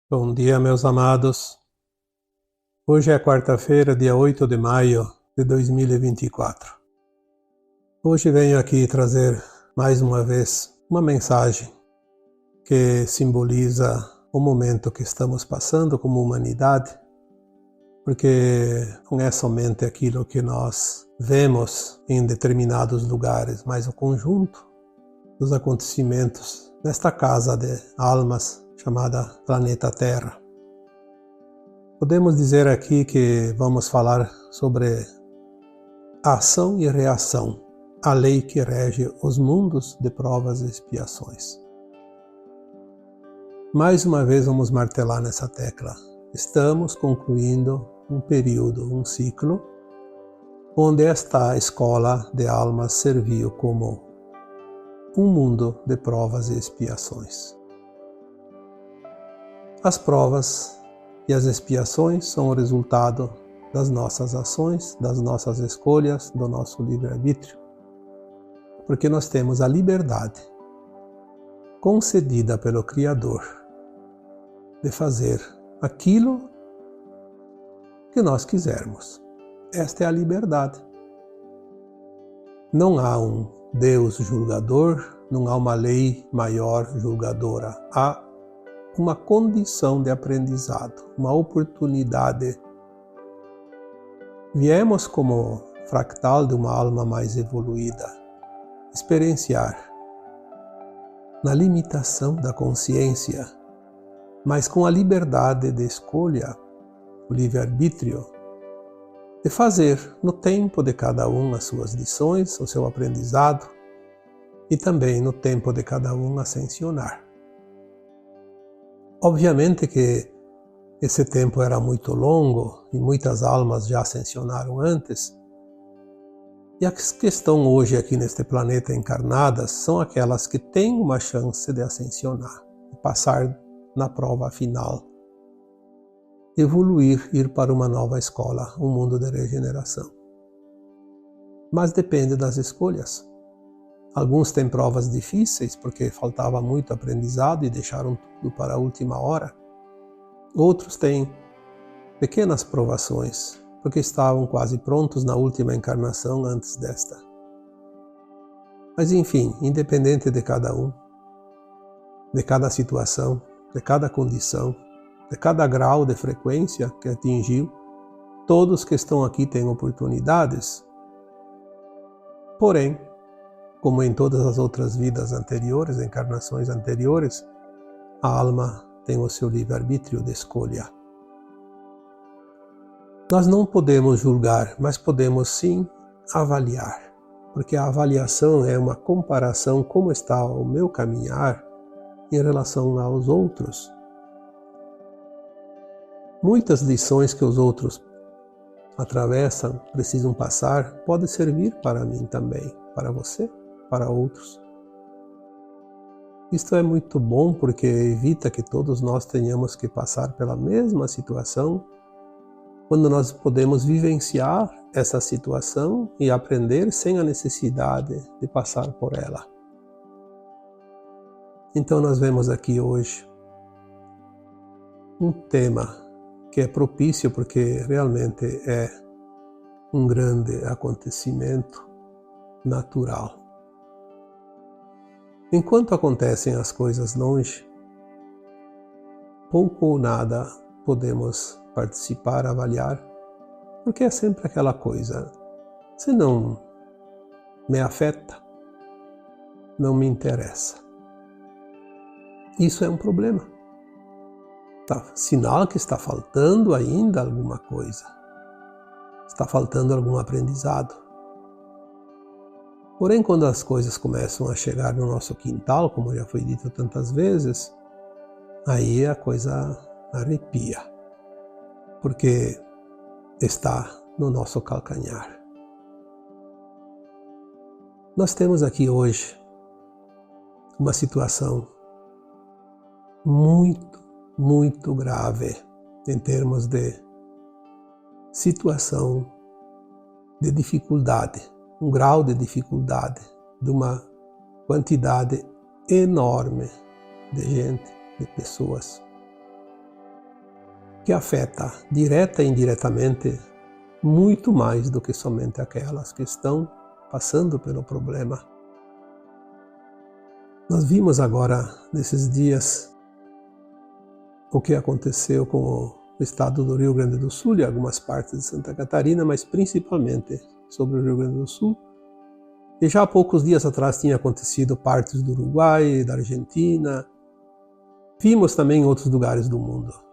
Bom dia, meus amados. Hoje é quarta-feira, dia 8 de maio de 2024. Hoje venho aqui trazer mais uma vez uma mensagem que simboliza o momento que estamos passando como humanidade, porque não é somente aquilo que nós vemos em determinados lugares, mas o conjunto dos acontecimentos nesta casa de almas chamada Planeta Terra. Podemos dizer aqui que vamos falar sobre a ação e reação, a lei que rege os mundos de provas e expiações. Mais uma vez vamos martelar nessa tecla. Estamos concluindo um período, um ciclo, onde esta escola de almas serviu como um mundo de provas e expiações. As provas e as expiações são o resultado das nossas ações, das nossas escolhas, do nosso livre-arbítrio, porque nós temos a liberdade concedida pelo Criador de fazer aquilo que nós quisermos. Esta é a liberdade. Não há um Deus julgador, não há uma lei maior julgadora. Há uma condição de aprendizado, uma oportunidade. Viemos como fractal de uma alma mais evoluída, experienciar na limitação da consciência, mas com a liberdade de escolha, o livre-arbítrio, de fazer no tempo de cada um as suas lições, o seu aprendizado, e também no tempo de cada um ascensionar. Obviamente que esse tempo era muito longo e muitas almas já ascensionaram antes. E as que estão hoje aqui neste planeta encarnadas são aquelas que têm uma chance de ascensionar, de passar na prova final, evoluir, ir para uma nova escola, um mundo de regeneração. Mas depende das escolhas. Alguns têm provas difíceis porque faltava muito aprendizado e deixaram tudo para a última hora. Outros têm pequenas provações porque estavam quase prontos na última encarnação antes desta. Mas enfim, independente de cada um, de cada situação, de cada condição, de cada grau de frequência que atingiu, todos que estão aqui têm oportunidades. Porém, como em todas as outras vidas anteriores, encarnações anteriores, a alma tem o seu livre-arbítrio de escolha. Nós não podemos julgar, mas podemos sim avaliar, porque a avaliação é uma comparação como está o meu caminhar em relação aos outros. Muitas lições que os outros atravessam, precisam passar, podem servir para mim também, para você, para outros. Isto é muito bom porque evita que todos nós tenhamos que passar pela mesma situação, quando nós podemos vivenciar essa situação e aprender sem a necessidade de passar por ela. Então nós vemos aqui hoje um tema que é propício porque realmente é um grande acontecimento natural. Enquanto acontecem as coisas longe, pouco ou nada podemos participar, avaliar, porque é sempre aquela coisa. Se não me afeta, não me interessa. Isso é um problema. Sinal que está faltando ainda alguma coisa. Está faltando algum aprendizado. Porém, quando as coisas começam a chegar no nosso quintal, como já foi dito tantas vezes, aí a coisa arrepia, porque está no nosso calcanhar. Nós temos aqui hoje uma situação muito grave em termos de situação de dificuldade, um grau de dificuldade, de uma quantidade enorme de gente, de pessoas que afeta direta e indiretamente muito mais do que somente aquelas que estão passando pelo problema. Nós vimos agora, nesses dias, o que aconteceu com o estado do Rio Grande do Sul e algumas partes de Santa Catarina, mas principalmente sobre o Rio Grande do Sul. E já há poucos dias atrás tinha acontecido partes do Uruguai, da Argentina. Vimos também em outros lugares do mundo.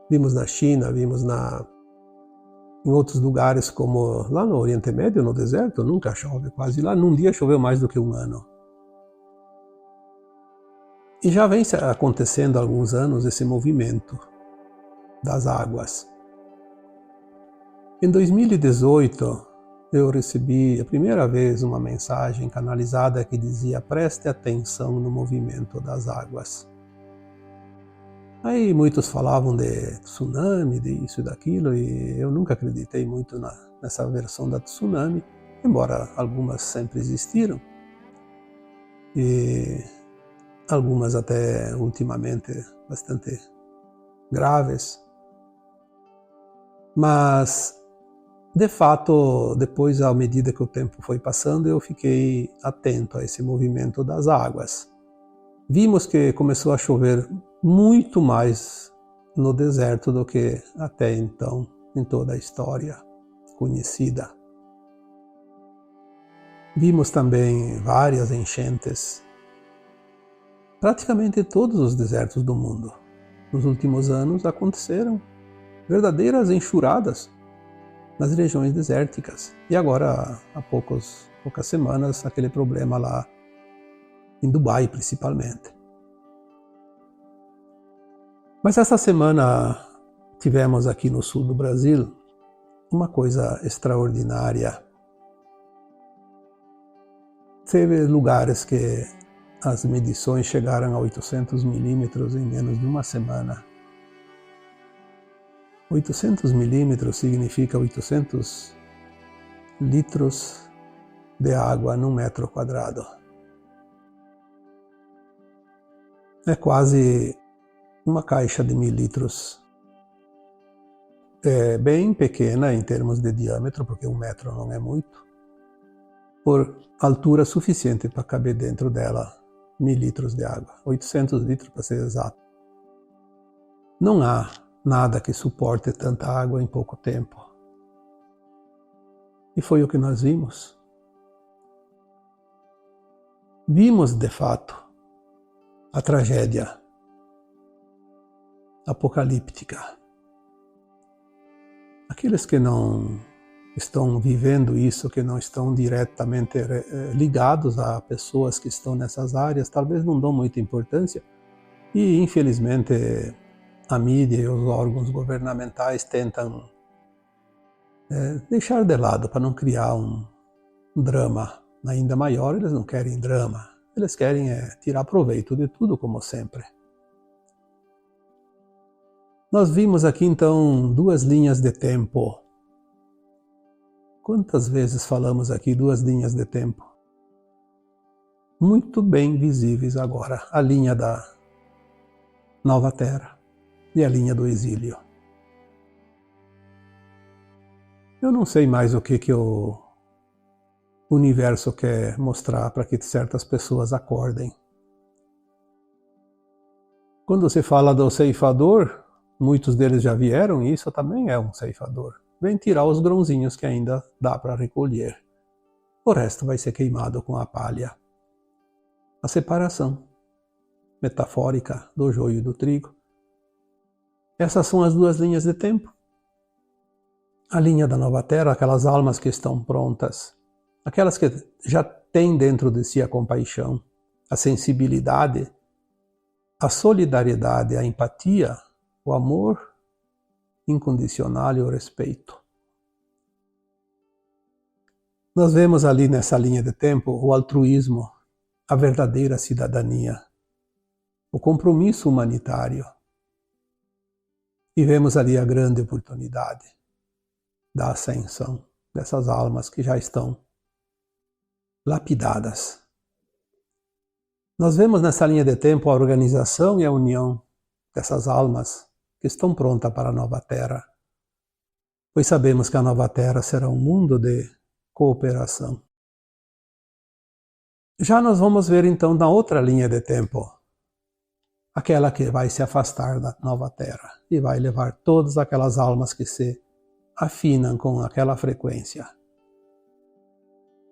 Vimos na China, vimos em outros lugares como lá no Oriente Médio, no deserto, nunca chove quase lá. Num dia choveu mais do que um ano. E já vem acontecendo há alguns anos esse movimento das águas. Em 2018, eu recebi a primeira vez uma mensagem canalizada que dizia: preste atenção no movimento das águas. Aí muitos falavam de tsunami, de isso e daquilo, e eu nunca acreditei muito nessa versão da tsunami, embora algumas sempre existiram. E algumas até ultimamente bastante graves. Mas, de fato, depois, à medida que o tempo foi passando, eu fiquei atento a esse movimento das águas. Vimos que começou a chover muito mais no deserto do que até então em toda a história conhecida. Vimos também várias enchentes, praticamente todos os desertos do mundo. Nos últimos anos aconteceram verdadeiras enxurradas nas regiões desérticas. E agora, há poucas semanas, aquele problema lá em Dubai, principalmente. Mas essa semana tivemos aqui no sul do Brasil uma coisa extraordinária. Teve lugares que as medições chegaram a 800 milímetros em menos de uma semana. 800 milímetros significa 800 litros de água num metro quadrado. É quase uma caixa de 1000 litros. É bem pequena em termos de diâmetro, porque 1 metro não é muito, por altura suficiente para caber dentro dela 1000 litros de água, 800 litros para ser exato. Não há nada que suporte tanta água em pouco tempo. E foi o que nós vimos. Vimos, de fato, a tragédia apocalíptica. Aqueles que não estão vivendo isso, que não estão diretamente ligados a pessoas que estão nessas áreas, talvez não dão muita importância e, infelizmente, a mídia e os órgãos governamentais tentam deixar de lado para não criar um drama ainda maior. Eles não querem drama, eles querem tirar proveito de tudo, como sempre. Nós vimos aqui então 2 linhas de tempo. Quantas vezes falamos aqui 2 linhas de tempo? Muito bem visíveis agora. A linha da Nova Terra e a linha do exílio. Eu não sei mais o que o universo quer mostrar para que certas pessoas acordem. Quando se fala do ceifador, muitos deles já vieram e isso também é um ceifador. Vem tirar os grãozinhos que ainda dá para recolher. O resto vai ser queimado com a palha. A separação metafórica do joio e do trigo. Essas são as 2 linhas de tempo. A linha da Nova Terra, aquelas almas que estão prontas, aquelas que já têm dentro de si a compaixão, a sensibilidade, a solidariedade, a empatia, o amor incondicional e o respeito. Nós vemos ali nessa linha de tempo o altruísmo, a verdadeira cidadania, o compromisso humanitário. E vemos ali a grande oportunidade da ascensão dessas almas que já estão lapidadas. Nós vemos nessa linha de tempo a organização e a união dessas almas que estão prontas para a nova Terra, pois sabemos que a nova Terra será um mundo de cooperação. Já nós vamos ver então na outra linha de tempo, aquela que vai se afastar da nova Terra e vai levar todas aquelas almas que se afinam com aquela frequência.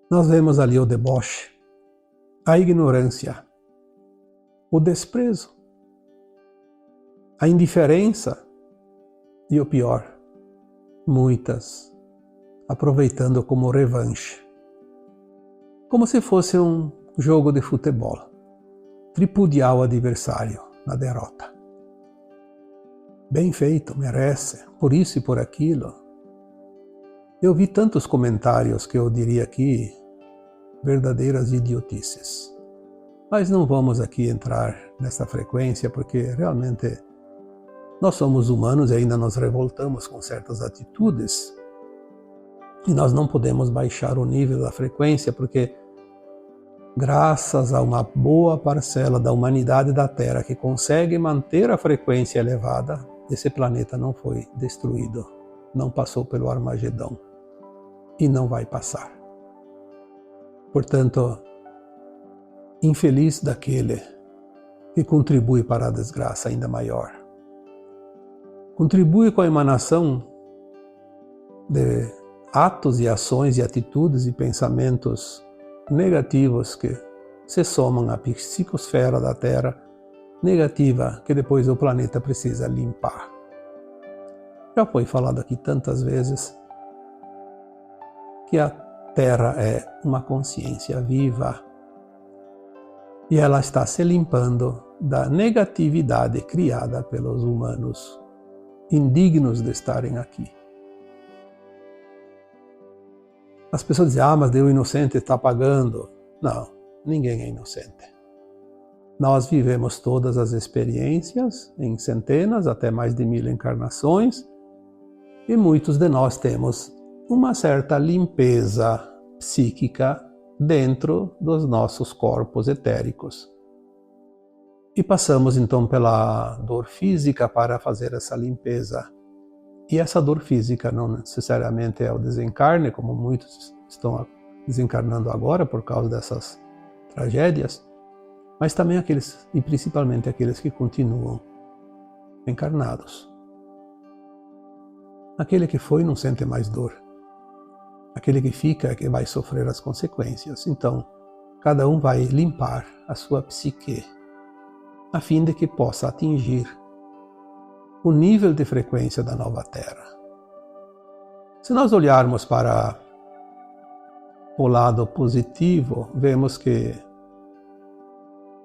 Nós vemos ali o deboche, a ignorância, o desprezo, a indiferença e o pior, muitas aproveitando como revanche, como se fosse um jogo de futebol, tripudiar o adversário na derrota. Bem feito, merece, por isso e por aquilo. Eu vi tantos comentários que eu diria aqui verdadeiras idiotices. Mas não vamos aqui entrar nessa frequência porque realmente nós somos humanos e ainda nos revoltamos com certas atitudes e nós não podemos baixar o nível da frequência porque graças a uma boa parcela da humanidade da Terra que consegue manter a frequência elevada, esse planeta não foi destruído, não passou pelo Armagedão e não vai passar. Portanto, infeliz daquele que contribui para a desgraça ainda maior. Contribui com a emanação de atos e ações e atitudes e pensamentos negativos que se somam à psicosfera da Terra, negativa que depois o planeta precisa limpar. Já foi falado aqui tantas vezes que a Terra é uma consciência viva e ela está se limpando da negatividade criada pelos humanos indignos de estarem aqui. As pessoas dizem, mas o inocente está pagando. Não, ninguém é inocente. Nós vivemos todas as experiências em centenas, até mais de 1000 encarnações, e muitos de nós temos uma certa limpeza psíquica dentro dos nossos corpos etéricos. E passamos então pela dor física para fazer essa limpeza. E essa dor física não necessariamente é o desencarne, como muitos estão desencarnando agora por causa dessas tragédias, mas também aqueles, e principalmente aqueles que continuam encarnados. Aquele que foi não sente mais dor. Aquele que fica é que vai sofrer as consequências. Então, cada um vai limpar a sua psique, a fim de que possa atingir o nível de frequência da nova Terra. Se nós olharmos para o lado positivo, vemos que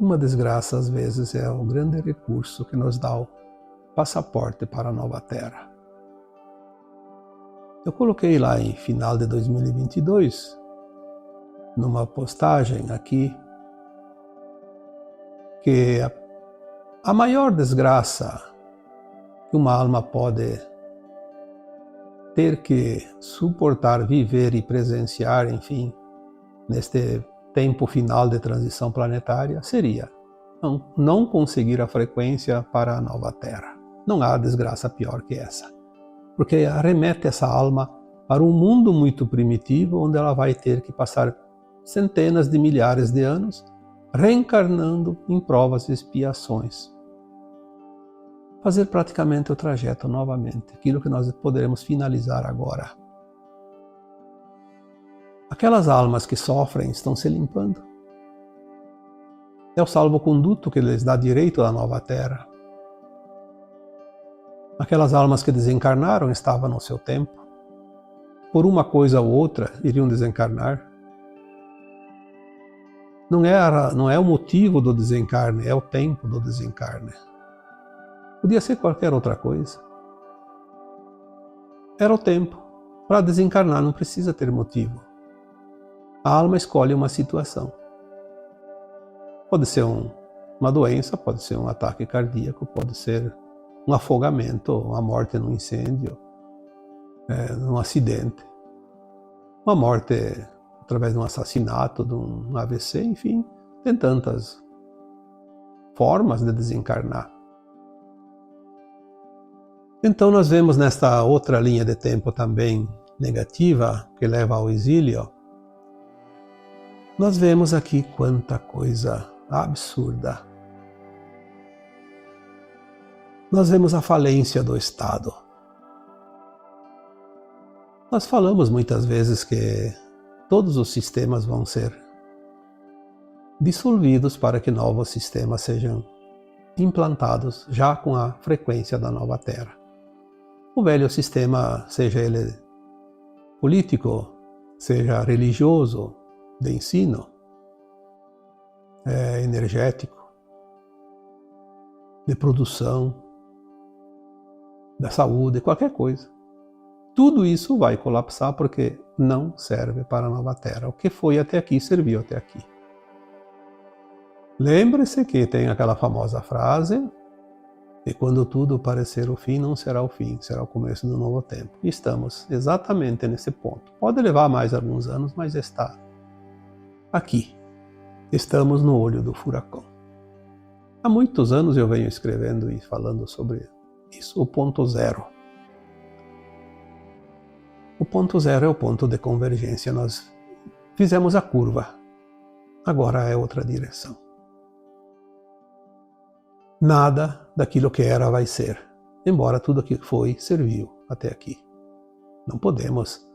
uma desgraça às vezes é o grande recurso que nos dá o passaporte para a nova Terra. Eu coloquei lá em final de 2022, numa postagem aqui, que a maior desgraça que uma alma pode ter que suportar, viver e presenciar, enfim, neste tempo final de transição planetária, seria não conseguir a frequência para a nova Terra. Não há desgraça pior que essa, porque arremete essa alma para um mundo muito primitivo, onde ela vai ter que passar centenas de milhares de anos reencarnando em provas e expiações. Fazer praticamente o trajeto novamente, aquilo que nós poderemos finalizar agora. Aquelas almas que sofrem estão se limpando. É o salvo-conduto que lhes dá direito à nova Terra. Aquelas almas que desencarnaram estavam no seu tempo. Por uma coisa ou outra, iriam desencarnar. Não é o motivo do desencarne, é o tempo do desencarne. Podia ser qualquer outra coisa. Era o tempo. Para desencarnar não precisa ter motivo. A alma escolhe uma situação. Pode ser uma doença, pode ser um ataque cardíaco, pode ser um afogamento, uma morte num incêndio, num acidente, uma morte através de um assassinato, de um AVC, enfim, tem tantas formas de desencarnar. Então nós vemos nesta outra linha de tempo também negativa, que leva ao exílio, nós vemos aqui quanta coisa absurda. Nós vemos a falência do Estado. Nós falamos muitas vezes que todos os sistemas vão ser dissolvidos para que novos sistemas sejam implantados já com a frequência da nova Terra. O velho sistema, seja ele político, seja religioso, de ensino, energético, de produção, da saúde, qualquer coisa. Tudo isso vai colapsar porque não serve para a nova Terra. O que foi até aqui, serviu até aqui. Lembre-se que tem aquela famosa frase que quando tudo parecer o fim, não será o fim, será o começo do novo tempo. E estamos exatamente nesse ponto. Pode levar mais alguns anos, mas está aqui. Estamos no olho do furacão. Há muitos anos eu venho escrevendo e falando sobre isso, o ponto zero. O ponto zero é o ponto de convergência. Nós fizemos a curva. Agora é outra direção. Nada daquilo que era vai ser, embora tudo aquilo que foi serviu até aqui. Não podemos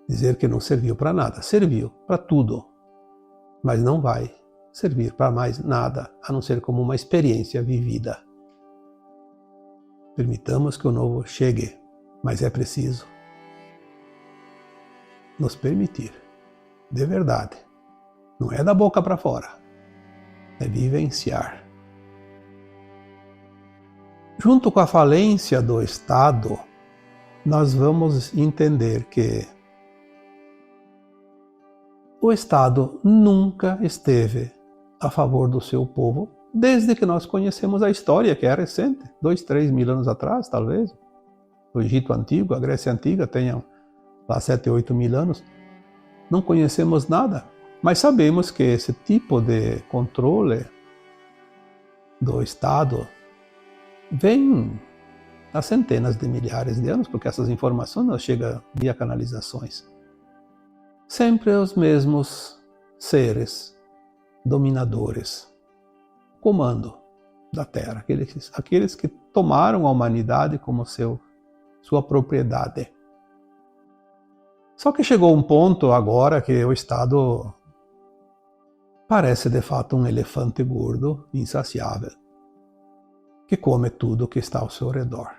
dizer que não serviu para nada. Serviu para tudo, mas não vai servir para mais nada, a não ser como uma experiência vivida. Permitamos que o novo chegue, mas é preciso nos permitir, de verdade. Não é da boca para fora, é vivenciar. Junto com a falência do Estado, nós vamos entender que o Estado nunca esteve a favor do seu povo, desde que nós conhecemos a história, que é recente, 2, 3 mil anos atrás, talvez. O Egito Antigo, a Grécia Antiga, tenham lá 7, 8 mil anos. Não conhecemos nada, mas sabemos que esse tipo de controle do Estado vem há centenas de milhares de anos, porque essas informações nos chegam via canalizações. Sempre os mesmos seres dominadores, comando da Terra, aqueles que tomaram a humanidade como sua propriedade. Só que chegou um ponto agora que o Estado parece de fato um elefante gordo, insaciável, que come tudo que está ao seu redor.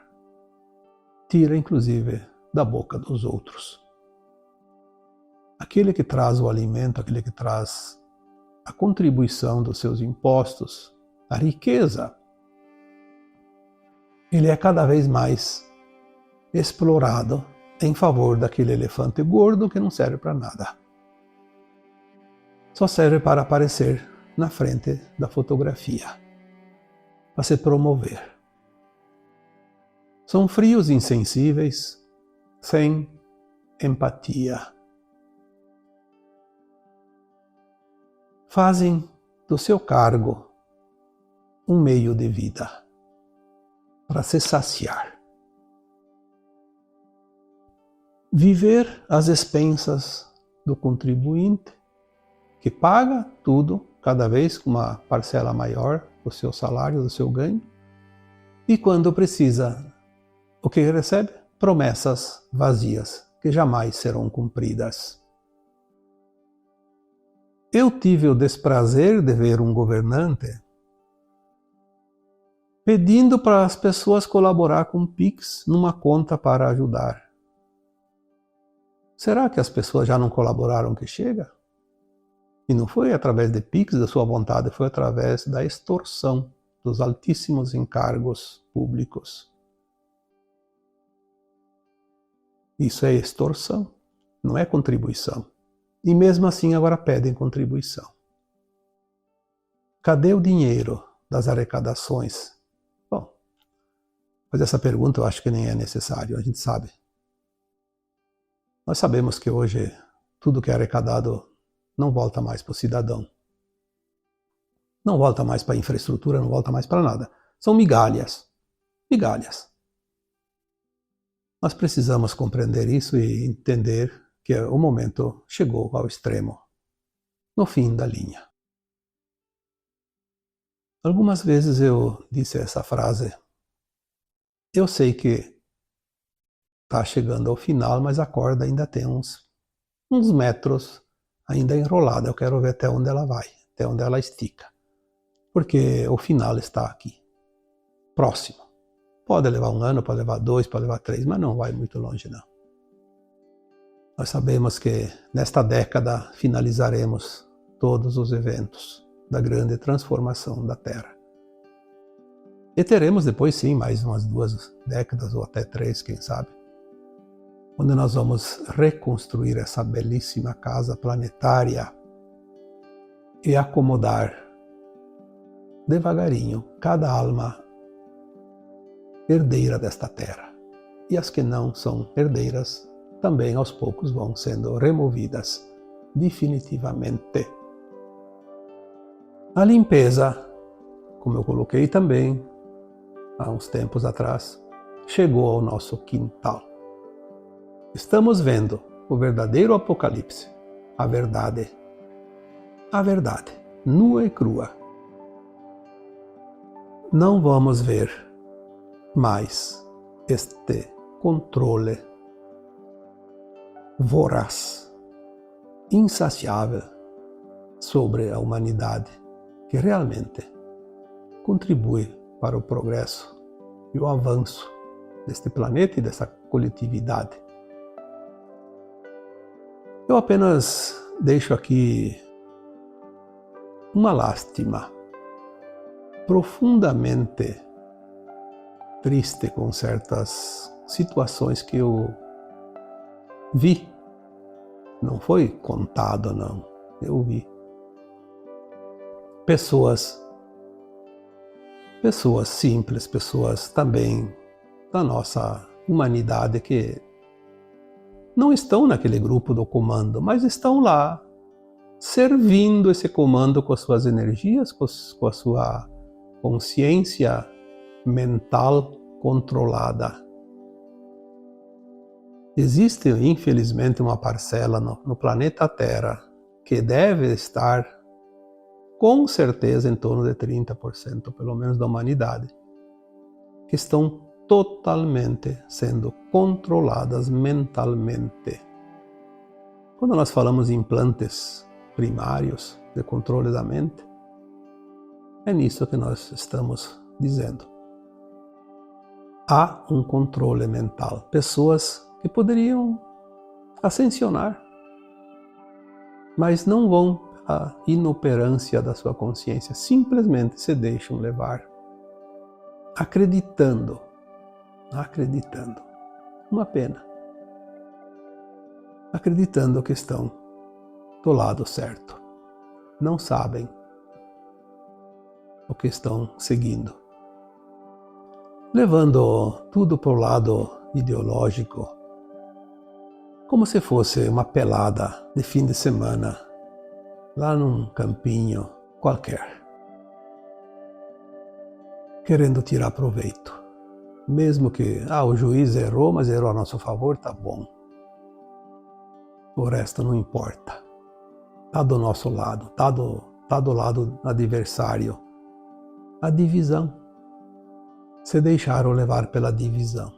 Tira, inclusive, da boca dos outros. Aquele que traz o alimento, aquele que traz a contribuição dos seus impostos, a riqueza, ele é cada vez mais explorado em favor daquele elefante gordo que não serve para nada. Só serve para aparecer na frente da fotografia, para se promover. São frios e insensíveis, sem empatia. Fazem do seu cargo um meio de vida para se saciar. Viver às expensas do contribuinte, que paga tudo, cada vez com uma parcela maior do seu salário, do seu ganho, e quando precisa, o que recebe? Promessas vazias, que jamais serão cumpridas. Eu tive o desprazer de ver um governante pedindo para as pessoas colaborar com Pix numa conta para ajudar. Será que as pessoas já não colaboraram que chega? E não foi através de Pix da sua vontade, foi através da extorsão dos altíssimos encargos públicos. Isso é extorsão, não é contribuição. E mesmo assim agora pedem contribuição. Cadê o dinheiro das arrecadações? Bom, mas essa pergunta eu acho que nem é necessário, a gente sabe. Nós sabemos que hoje tudo que é arrecadado não volta mais para o cidadão. Não volta mais para a infraestrutura, não volta mais para nada. São migalhas. Migalhas. Nós precisamos compreender isso e entender que o momento chegou ao extremo, no fim da linha. Algumas vezes eu disse essa frase: eu sei que está chegando ao final, mas a corda ainda tem uns metros ainda enrolada. Eu quero ver até onde ela vai, até onde ela estica. Porque o final está aqui, próximo. Pode levar 1 ano, pode levar 2, pode levar 3, mas não vai muito longe, não. Nós sabemos que nesta década finalizaremos todos os eventos da grande transformação da Terra. E teremos depois, sim, mais umas 2 décadas ou até 3, quem sabe, onde nós vamos reconstruir essa belíssima casa planetária e acomodar devagarinho cada alma herdeira desta Terra. E as que não são herdeiras também aos poucos vão sendo removidas definitivamente. A limpeza, como eu coloquei também há uns tempos atrás, chegou ao nosso quintal. Estamos vendo o verdadeiro apocalipse, a verdade, nua e crua. Não vamos ver mais este controle voraz, insaciável sobre a humanidade, que realmente contribui para o progresso e o avanço deste planeta e dessa coletividade. Eu apenas deixo aqui uma lástima profundamente triste com certas situações que eu vi. Não foi contado, não. Eu vi. Pessoas simples, pessoas também da nossa humanidade que não estão naquele grupo do comando, mas estão lá, servindo esse comando com as suas energias, com a sua consciência mental controlada. Existe, infelizmente, uma parcela no planeta Terra que deve estar, com certeza, em torno de 30%, pelo menos, da humanidade, que estão totalmente sendo controladas mentalmente. Quando nós falamos em implantes primários de controle da mente, é nisso que nós estamos dizendo. Há um controle mental. Pessoas que poderiam ascensionar, mas não vão à inoperância da sua consciência, simplesmente se deixam levar, acreditando. Uma pena. Acreditando que estão do lado certo. Não sabem o que estão seguindo. Levando tudo para o lado ideológico, como se fosse uma pelada de fim de semana, lá num campinho qualquer, querendo tirar proveito. Mesmo que o juiz errou, mas errou a nosso favor, tá bom. O resto não importa. Tá do nosso lado, tá do lado do adversário. A divisão. Se deixaram levar pela divisão.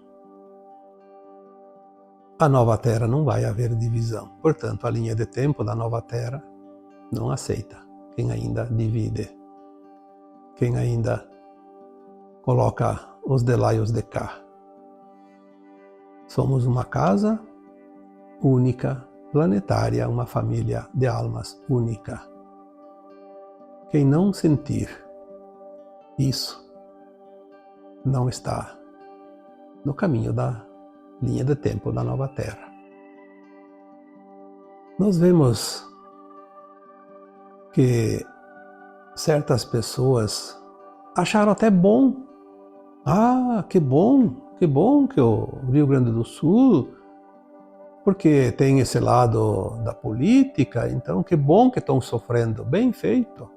A nova Terra não vai haver divisão. Portanto, a linha de tempo da nova Terra não aceita quem ainda divide, quem ainda coloca os de lá e os de cá. Somos uma casa única, planetária, uma família de almas única. Quem não sentir isso não está no caminho da linha de tempo da nova Terra. Nós vemos que certas pessoas acharam até bom. Que bom que o Rio Grande do Sul, porque tem esse lado da política, então que bom que estão sofrendo. Bem feito.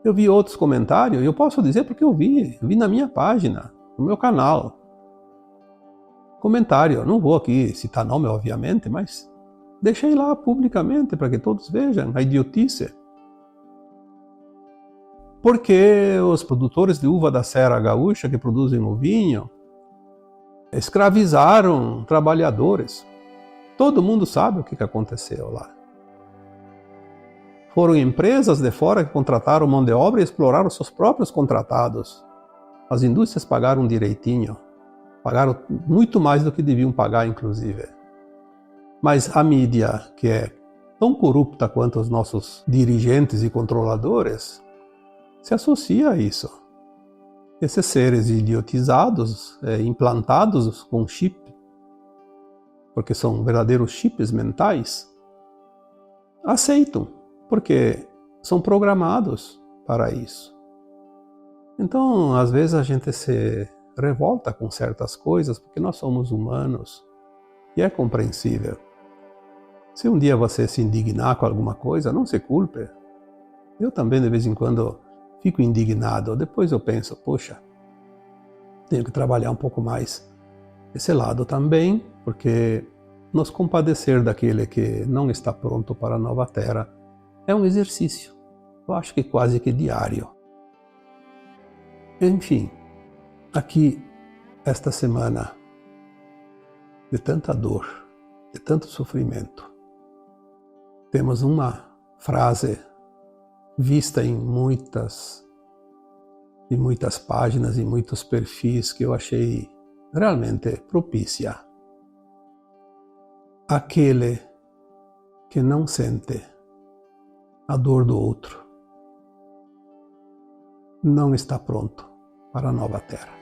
Eu vi outros comentários, e eu posso dizer porque eu vi na minha página, no meu canal. comentário. Não vou aqui citar nome, obviamente, mas deixei lá publicamente para que todos vejam a idiotice. Porque os produtores de uva da Serra Gaúcha, que produzem o vinho, escravizaram trabalhadores. Todo mundo sabe o que aconteceu lá. Foram empresas de fora que contrataram mão de obra e exploraram seus próprios contratados. As indústrias pagaram direitinho. Pagaram muito mais do que deviam pagar, inclusive. Mas a mídia, que é tão corrupta quanto os nossos dirigentes e controladores, se associa a isso. Esses seres idiotizados, implantados com chip, porque são verdadeiros chips mentais, aceitam, porque são programados para isso. Então, às vezes a gente se revolta com certas coisas, porque nós somos humanos, e é compreensível. Se um dia você se indignar com alguma coisa, não se culpe. Eu também, de vez em quando, fico indignado. Depois eu penso, poxa, tenho que trabalhar um pouco mais esse lado também, porque nos compadecer daquele que não está pronto para a nova terra é um exercício, eu acho que quase que diário. Enfim, aqui, esta semana de tanta dor, de tanto sofrimento, temos uma frase vista em muitas páginas e muitos perfis que eu achei realmente propícia. Aquele que não sente a dor do outro não está pronto para a nova terra.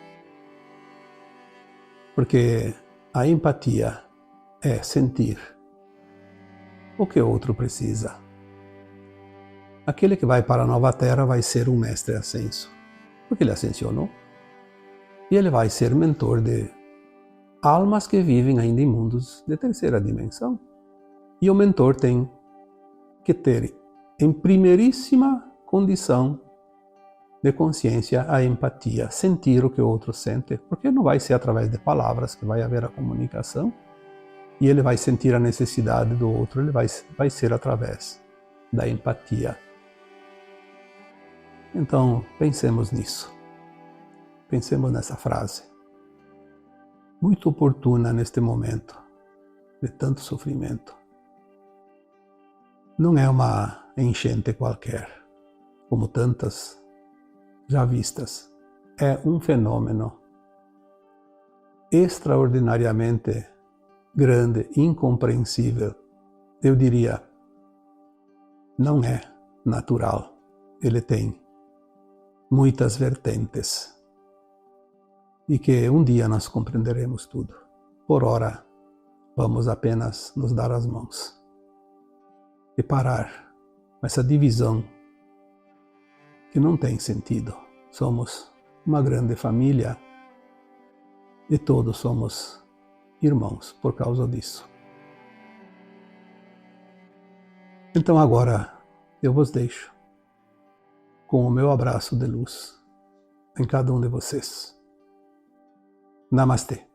Porque a empatia é sentir o que o outro precisa. Aquele que vai para a nova terra vai ser um mestre ascenso, porque ele ascensionou. E ele vai ser mentor de almas que vivem ainda em mundos de terceira dimensão. E o mentor tem que ter, em primeiríssima condição de consciência, a empatia, sentir o que o outro sente, porque não vai ser através de palavras que vai haver a comunicação, e ele vai sentir a necessidade do outro, ele vai ser através da empatia. Então, pensemos nisso. Pensemos nessa frase, muito oportuna neste momento de tanto sofrimento. Não é uma enchente qualquer, como tantas já vistas. É um fenômeno extraordinariamente grande, incompreensível. Eu diria, não é natural. Ele tem muitas vertentes. E que um dia nós compreenderemos tudo. Por ora, vamos apenas nos dar as mãos e parar com essa divisão que não tem sentido. Somos uma grande família e todos somos irmãos por causa disso. Então agora eu vos deixo com o meu abraço de luz em cada um de vocês. Namastê.